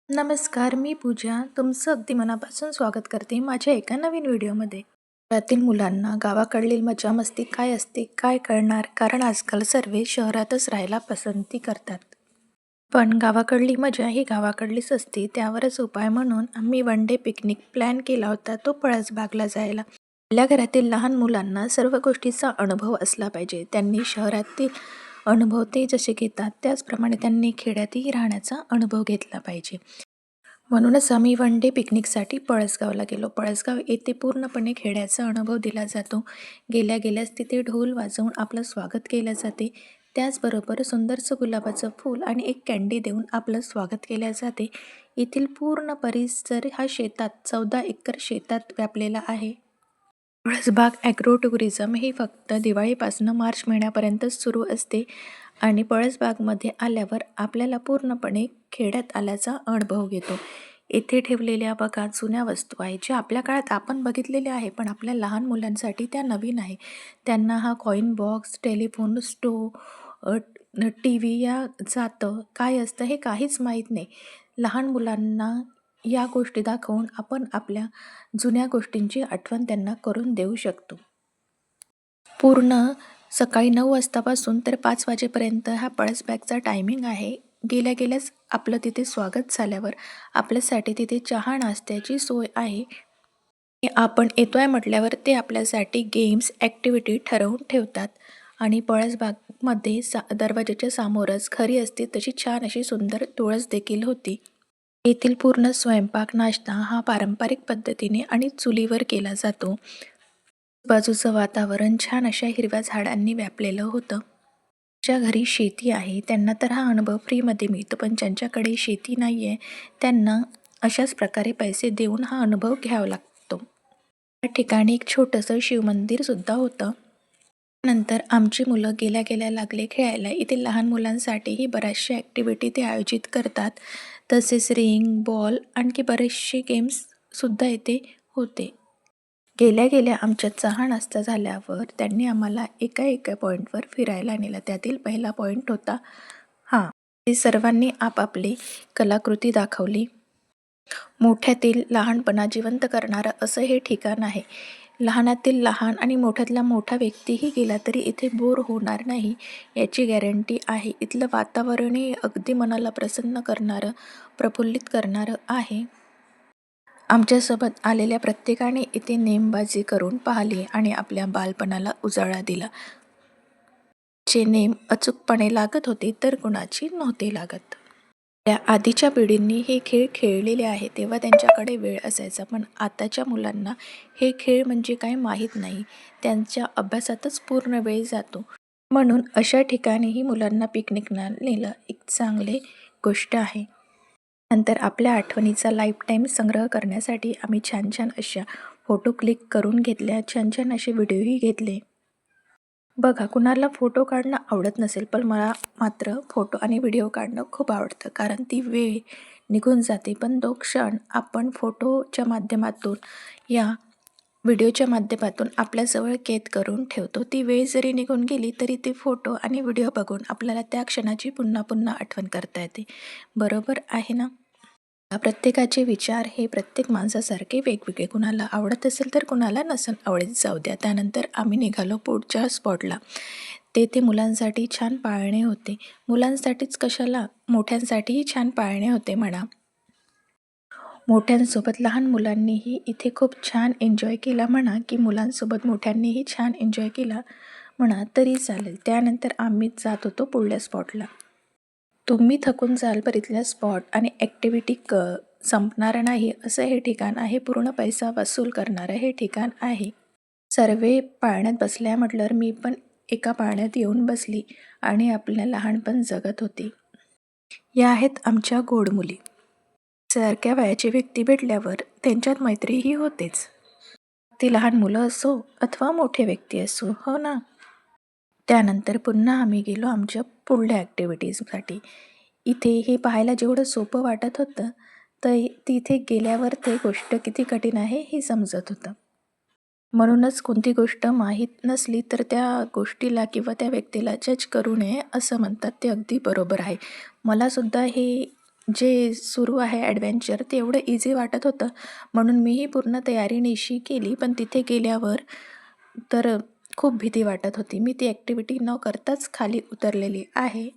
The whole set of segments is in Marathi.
नमस्कार, मी पूजा. तुमचं अगदी मनापासून स्वागत करते माझ्या एका नवीन व्हिडिओमध्ये. शहरातील मुलांना गावाकडली मजा-मस्ती काय असते, काय कळणार? कारण आजकाल सर्व शहरातच राहायला पसंती करतात. पण गावाकडली मजा ही गावाकडलीच असते. त्यावरच उपाय म्हणून आम्ही वन डे पिकनिक प्लॅन केला होता, तो पळसबागला जायला. आपल्या घरातील लहान मुलांना सर्व गोष्टीचा अनुभव असला पाहिजे. त्यांनी शहरातील अनुभव ते जसे घेतात, त्याचप्रमाणे त्यांनी खेड्यातही राहण्याचा अनुभव घेतला पाहिजे. म्हणूनच आम्ही वन डे पिकनिकसाठी पळसगावला गेलो. पळसगाव येथे पूर्णपणे खेड्याचा अनुभव दिला जातो. गेल्याच तिथे ढोल वाजवून आपलं स्वागत केलं जाते. त्याचबरोबर सुंदरसं गुलाबाचं फूल आणि एक कँडी देऊन आपलं स्वागत केले जाते. येथील पूर्ण परिसर हा शेतात 14 एकर शेतात व्यापलेला आहे. पळसबाग ॲग्रो टुरिझम ही फक्त दिवाळीपासून मार्च महिन्यापर्यंतच सुरू असते आणि पळसबागमध्ये आल्यावर आपल्याला पूर्णपणे खेड्यात आल्याचा अनुभव घेतो. येथे ठेवलेल्या बघा जुन्या वस्तू आहेत, ज्या आपल्या काळात आपण बघितलेल्या आहे, पण आपल्या लहान मुलांसाठी त्या नवीन आहे. त्यांना हा coin box, telephone, stove, TV या जातं काय असतं हे काहीच माहीत नाही. लहान मुलांना या गोष्टी दाखवून आपण आपल्या जुन्या गोष्टींची आठवण त्यांना करून देऊ शकतो. पूर्ण सकाळी 9 वाजतापासून तर 5 वाजेपर्यंत हा पळसबॅगचा टायमिंग आहे. गेल्याच आपलं तिथे स्वागत झाल्यावर आपल्यासाठी तिथे चहा नाश्त्याची सोय आहे. आपण येतोय म्हटल्यावर ते आपल्यासाठी गेम्स, ॲक्टिव्हिटी ठरवून ठेवतात आणि पळसबागमध्ये दरवाजाच्या समोरच खरी असते तशी छान अशी सुंदर तुळस देखील होती. येथील पूर्ण स्वयंपाक, नाश्ता हा पारंपरिक पद्धतीने आणि चुलीवर केला जातो. बाजूचं वातावरण छान अशा हिरव्या झाडांनी व्यापलेलं होतं. ज्या घरी शेती आहे त्यांना तर हा अनुभव फ्रीमध्ये मिळतो, पण ज्यांच्याकडे शेती नाही आहे त्यांना अशाच प्रकारे पैसे देऊन हा अनुभव घ्यावा लागतो. या ठिकाणी एक छोटंसं शिवमंदिरसुद्धा होतं. नंतर आमची मुलं गेल्या लागले खेळायला. इथे लहान मुलांसाठीही बऱ्याचशा ॲक्टिव्हिटी ते आयोजित करतात. तसेच रिंग, बॉल आणखी बरेचसे गेम्ससुद्धा इथे होते. गेल्या आमच्या चहा नाश्ता झाल्यावर त्यांनी आम्हाला एका पॉईंटवर फिरायला नेलं. त्यातील पहिला पॉईंट होता ते सर्वांनी आपापली कलाकृती दाखवली. मोठ्यातील लहानपणा जिवंत करणारं असं हे ठिकाण आहे. लहानातील लहान आणि मोठ्यातला मोठा व्यक्तीही गेला तरी इथे बोर होणार नाही याची गॅरंटी आहे. इथलं वातावरणही अगदी मनाला प्रसन्न करणारं, प्रफुल्लित करणारं आहे. आमच्यासोबत आलेल्या प्रत्येकाने इथे नेमबाजी करून पाहिली आणि आपल्या बालपणाला उजाळा दिला. चे नेम अचूकपणे लागत होते तर कुणाची नव्हते लागत. त्या आधीच्या पिढींनी हे खेळ खेळलेले आहे तेव्हा त्यांच्याकडे वेळ असायचा, पण आताच्या मुलांना हे खेळ म्हणजे काय माहीत नाही. त्यांच्या अभ्यासातच पूर्ण वेळ जातो. म्हणून अशा ठिकाणीही मुलांना पिकनिकला नेलं एक चांगली गोष्ट आहे. नंतर आपल्या आठवणीचा लाईफटाईम संग्रह करण्यासाठी आम्ही छान अशा फोटो क्लिक करून घेतल्या, छान असे व्हिडिओही घेतले. बघा, कुणाला फोटो काढणं आवडत नसेल, पण मला मात्र फोटो आणि व्हिडिओ काढणं खूप आवडतं. कारण ती वेळ निघून जाते, पण तो क्षण आपण फोटोच्या माध्यमातून या व्हिडिओच्या माध्यमातून आपल्याजवळ कैद करून ठेवतो. ती वेळ जरी निघून गेली तरी ते फोटो आणि व्हिडिओ बघून आपल्याला त्या क्षणाची पुन्हा आठवण करता येते. बरोबर आहे ना? प्रत्येकाचे विचार हे प्रत्येक माणसासारखे वेगवेगळे. कुणाला आवडत असेल तर कुणाला नसेल आवडत, जाऊ द्या. त्यानंतर आम्ही निघालो पुढच्या स्पॉटला. तेथे मुलांसाठी छान पाळणे होते. मुलांसाठीच कशाला, मोठ्यांसाठीही छान पाळणे होते म्हणा. मोठ्यांसोबत लहान मुलांनीही इथे खूप छान एन्जॉय केला म्हणा, की मुलांसोबत मोठ्यांनीही छान एन्जॉय केला म्हणा तरी चालेल. त्यानंतर आम्ही जात होतो पुढल्या स्पॉटला. तुम्ही थकून जाल पर इथल्या स्पॉट आणि ॲक्टिव्हिटी संपणार नाही असं हे ठिकाण आहे. पूर्ण पैसा वसूल करणारं हे ठिकाण आहे. सर्वे पाळण्यात बसल्या म्हटल्यावर मी पण एका पाळण्यात येऊन बसली आणि आपलं लहानपण जगत होती. या आहेत आमच्या गोड मुली. सारख्या वयाची व्यक्ती भेटल्यावर त्यांच्यात मैत्रीही होतेच. ती लहान मुलं असो अथवा मोठे व्यक्ती असो, हो ना. त्यानंतर पुन्हा आम्ही गेलो आमच्या पुढल्या ॲक्टिव्हिटीजसाठी. इथे हे पाहायला जेवढं सोपं वाटत होतं, तर तिथे गेल्यावर ते गोष्ट किती कठीण आहे हे समजत होतं. म्हणूनच कोणती गोष्ट माहीत नसली तर त्या गोष्टीला किंवा त्या व्यक्तीला जज करू नये असं म्हणतात, ते अगदी बरोबर आहे. मलासुद्धा हे जे सुरू आहे ॲडव्हेंचर ते एवढं इझी वाटत होतं, म्हणून मीही पूर्ण तयारीनिशी केली. पण तिथे गेल्यावर तर खूप भीती वाटत होती. मी ती ॲक्टिव्हिटी न करताच खाली उतरलेली आहे.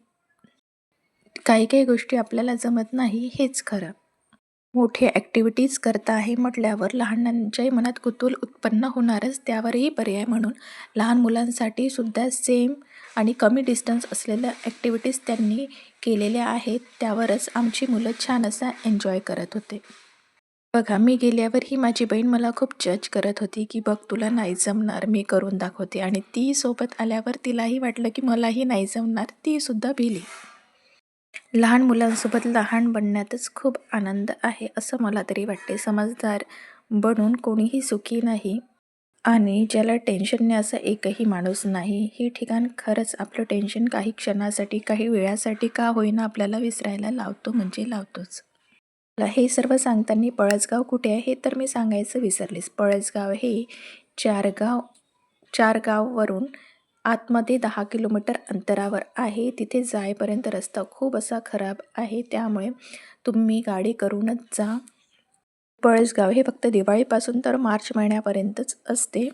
काही काही गोष्टी आपल्याला जमत नाही हेच खरं. मोठी ॲक्टिव्हिटीज करता आहे म्हटल्यावर लहानांच्याही मनात कुतूहल उत्पन्न होणारच. त्यावरही पर्याय म्हणून लहान मुलांसाठी सुद्धा सेम आणि कमी डिस्टन्स असलेल्या ॲक्टिव्हिटीज त्यांनी केलेल्या आहेत. त्यावरच आमची मुलं छान असा एन्जॉय करत होते. बघा, मी गेल्यावर ही माझी बहीण मला खूप जज करत होती, की "बघ, तुला नाही जमणार, मी करून दाखवते." आणि ती सोबत आल्यावर तिलाही वाटलं, की मलाही नाही जमणार. ती सुद्धा भिली. लहान मुलांसोबत लहान बनण्यातच खूप आनंद आहे, असं मला तरी वाटते. समजदार बनून कोणीही सुखी नाही आणि ज्याला टेन्शन नाही असा एकही माणूस नाही. हे ठिकाण खरंच आपलं टेन्शन काही क्षणासाठी, काही वेळासाठी का होईना आपल्याला विसरायला लावतो म्हणजे लावतोच. मला हे सर्व सांगताना पळसगाव कुठे आहे हे तर मी सांगायचं विसरलेच. पळसगाव हे चारगाववरून आतमध्ये 10 किलोमीटर अंतरावर आहे. तिथे जाईपर्यंत रस्ता खूप असा खराब आहे, त्यामुळे तुम्ही गाडी करूनच जा. पळसगाव हे फक्त दिवाळीपासून तर मार्च महिन्यापर्यंतच असते.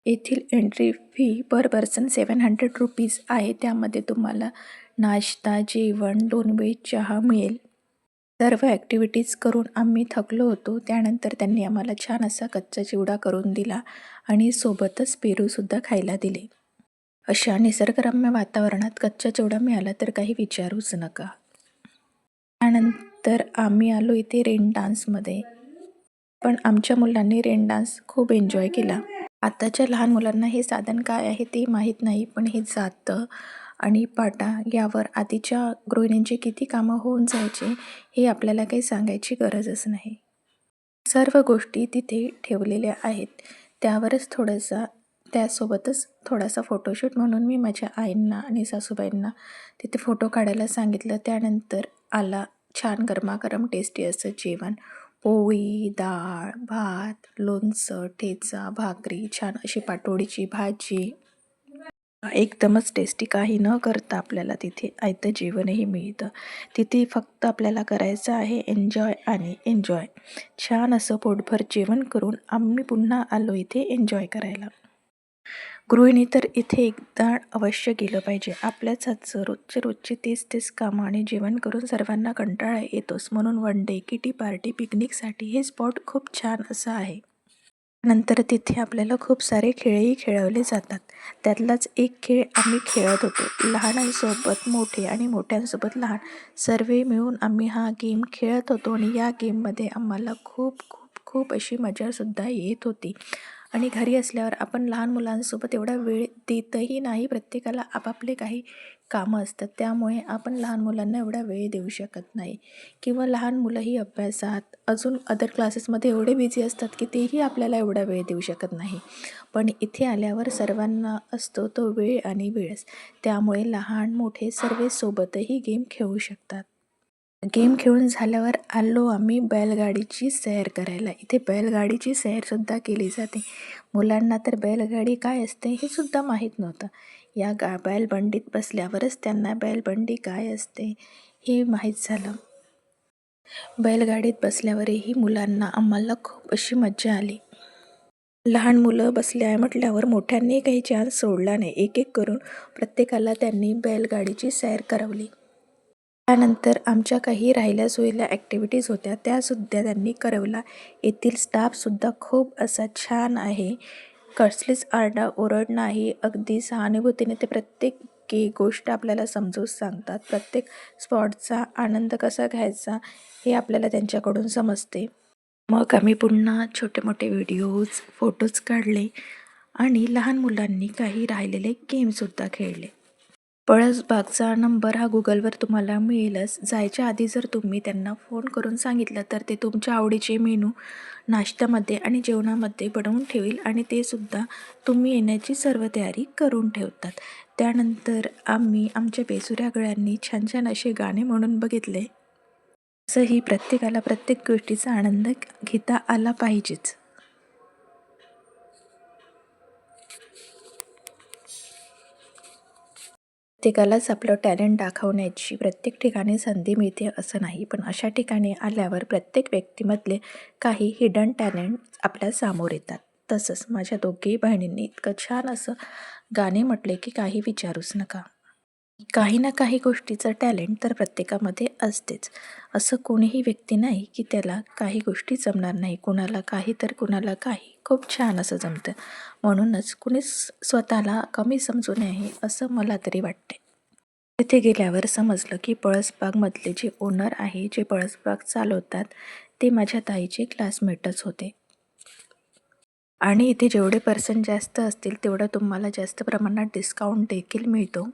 येथील एंट्री फी पर पर्सन 700 रुपीज आहे. त्यामध्ये तुम्हाला नाश्ता, जेवण, 2 वेळ चहा मिळेल. सर्व ॲक्टिव्हिटीज करून आम्ही थकलो होतो. त्यानंतर त्यांनी आम्हाला छान असा कच्चा चिवडा करून दिला आणि सोबतच पेरूसुद्धा खायला दिले. अशा निसर्गरम्य वातावरणात कच्चा चिवडा मिळाला तर काही विचारूच नका. त्यानंतर आम्ही आलो इथे रेन डान्समध्ये. पण आमच्या मुलांनी रेन डान्स खूप एन्जॉय केला. आताच्या लहान मुलांना हे साधन काय आहे ते माहीत नाही, पण हे जातं आणि पाटा यावर आधीच्या गृहिणींची किती कामं होऊन जायचे हे आपल्याला काही सांगायची गरजच नाही. सर्व गोष्टी तिथे ठेवलेल्या आहेत. त्यासोबतच थोडासा फोटोशूट म्हणून मी माझ्या आईंना आणि सासूबाईंना तिथे फोटो काढायला सांगितलं. त्यानंतर आला छान गरमागरम टेस्टी असं जेवण. पोळी, डाळ, भात, लोणचं, ठेचा, भाकरी, छान अशी पाटोडीची भाजी. एकदमच टेस्टी. काही न करता आपल्याला तिथे आयतं जेवणही मिळतं. तिथे फक्त आपल्याला करायचं आहे एन्जॉय आणि एन्जॉय. छान असं पोटभर जेवण करून आम्ही पुन्हा आलो इथे एन्जॉय करायला. गृहिणी तर इथे एकदा अवश्य गेलं पाहिजे. आपल्याच हातचं रोजची तेच कामं आणि जेवण करून सर्वांना कंटाळा येतोच. म्हणून वन डे, किटी पार्टी, पिकनिकसाठी हे स्पॉट खूप छान असं आहे. नंतर तिथे आपल्याला खूप सारे खेळही खेळवले जातात. त्यातलाच एक खेळ आम्ही खेळत होतो. लहानांसोबत मोठे आणि मोठ्यांसोबत लहान सर्व मिळून आम्ही हा गेम खेळत होतो आणि या गेममध्ये आम्हाला खूप खूप खूप अशी मजासुद्धा येत होती. आणि घरी असल्यावर आपण लहान मुलांसोबत एवढा वेळ देतही नाही. प्रत्येकाला आपापले काही कामं असतात, त्यामुळे आपण लहान मुलांना एवढा वेळ देऊ शकत नाही. किंवा लहान मुलंही अभ्यासात अजून अदर क्लासेसमध्ये एवढे बिझी असतात की तेही आपल्याला एवढा वेळ देऊ शकत नाही. पण इथे आल्यावर सर्वांना असतो तो वेळ आणि वेळच. त्यामुळे लहान मोठे सर्व सोबतही गेम खेळू शकतात. गेम खेळून झाल्यावर आलो आम्ही बैलगाडीची सैर करायला. इथे बैलगाडीची सैरसुद्धा केली जाते. मुलांना तर बैलगाडी काय असते हे सुद्धा माहीत नव्हतं. या बैलबंडीत बसल्यावरच त्यांना बैलबंडी काय असते हे माहीत झालं. बैलगाडीत बसल्यावरही मुलांना आम्हाला खूप अशी मज्जा आली. लहान मुलं बसले आहे म्हटल्यावर मोठ्यांनी काही चान्स सोडला नाही. एक एक करून प्रत्येकाला त्यांनी बैलगाडीची सैर करवली. त्यानंतर आमच्या काही राहिल्या सोयील्या ॲक्टिव्हिटीज होत्या त्यासुद्धा त्यांनी करवला. येथील स्टाफसुद्धा खूप असा छान आहे. कसलीच आरडाओरड नाही. अगदी सहानुभूतीने ते प्रत्येक गोष्ट आपल्याला समजून सांगतात. प्रत्येक स्पॉटचा आनंद कसा घ्यायचा हे आपल्याला त्यांच्याकडून समजते. मग आम्ही पुन्हा छोटे मोठे व्हिडिओज, फोटोज काढले आणि लहान मुलांनी काही राहिलेले गेमसुद्धा खेळले. पळसबागचा नंबर हा गुगलवर तुम्हाला मिळेलच. जायच्या आधी जर तुम्ही त्यांना फोन करून सांगितलं तर ते तुमच्या आवडीचे मेनू नाश्त्यामध्ये आणि जेवणामध्ये बनवून ठेवील आणि ते सुद्धा तुम्ही येण्याची सर्व तयारी करून ठेवतात. त्यानंतर आम्ही आमच्या बेसुऱ्या गळ्यांनी छान छान असे गाणे म्हणून बघितले. असंही प्रत्येकाला प्रत्येक गोष्टीचा आनंद घेता आला पाहिजेच. प्रत्येकालाच आपलं टॅलेंट दाखवण्याची प्रत्येक ठिकाणी संधी मिळते असं नाही, पण अशा ठिकाणी आल्यावर प्रत्येक व्यक्तीमधले काही हिडन टॅलेंट आपल्या समोर येतात. तसंच माझ्या दोघीही बहिणींनी इतकं छान असं गाणे म्हटले की काही विचारूच नका. काही ना काही गोष्टीचं टॅलेंट तर प्रत्येकामध्ये असतेच. असं कोणीही व्यक्ती नाही की त्याला काही गोष्टी जमणार नाही. कुणाला काही तर कुणाला काही. खूप छान असं जमतं. म्हणूनच कुणीच स्वतःला कमी समजू नये असं मला तरी वाटते. तिथे गेल्यावर समजलं की पळसबागमधले जे ओनर आहे, जे पळसबाग चालवतात, ते माझ्या ताईचे क्लासमेटच होते. आणि इथे जेवढे पर्सेंट जास्त असतील तेवढं तुम्हाला जास्त प्रमाणात डिस्काउंट देखील मिळतो.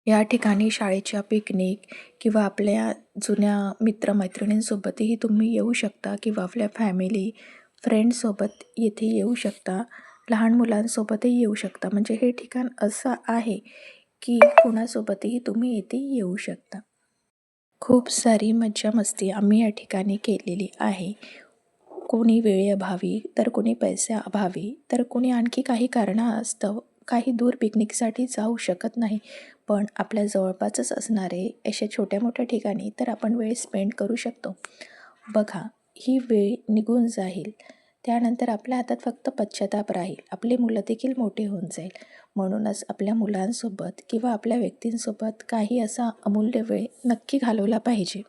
या ठिकाणी शाळेच्या पिकनिक किंवा आपल्या जुन्या मित्रमैत्रिणींसोबतही तुम्ही येऊ शकता किंवा आपल्या फॅमिली, फ्रेंड्ससोबत येथे येऊ शकता. लहान मुलांसोबतही येऊ शकता. म्हणजे हे ठिकाण असं आहे की कुणासोबतही तुम्ही येथे येऊ शकता. खूप सारी मज्जा मस्ती आम्ही या ठिकाणी केलेली आहे. कोणी वेळेअभावी, तर कोणी पैशाअभावी, तर कोणी आणखी काही कारणास्तव काही दूर पिकनिकसाठी जाऊ शकत नाही. पण आपल्या जवळपासच असणारे अशा छोट्या-मोठ्या ठिकाणी तर आपण वेळ स्पेंड करू शकतो. बघा, ही वेळ निघून जाईल. त्यानंतर आपल्या हातात फक्त पश्चाताप राहील. आपली मुलं देखील मोठी होऊन जाईल. म्हणूनच आपल्या मुलांसोबत किंवा आपल्या व्यक्तींसोबत काही असा अमूल्य वेळ नक्की घालवला पाहिजे.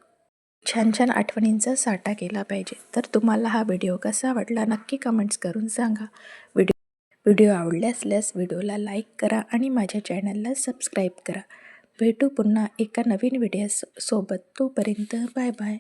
छान छान आठवणींचा साठा केला पाहिजे. तर तुम्हाला हा व्हिडिओ कसा वाटला नक्की कमेंट्स करून सांगा. व्हिडिओ आवडले असल्यास व्हिडिओला लाईक करा आणि माझ्या चॅनलला सबस्क्राईब करा. भेटू पुन्हा एका नवीन व्हिडिओ सोबत. तोपर्यंत बाय बाय.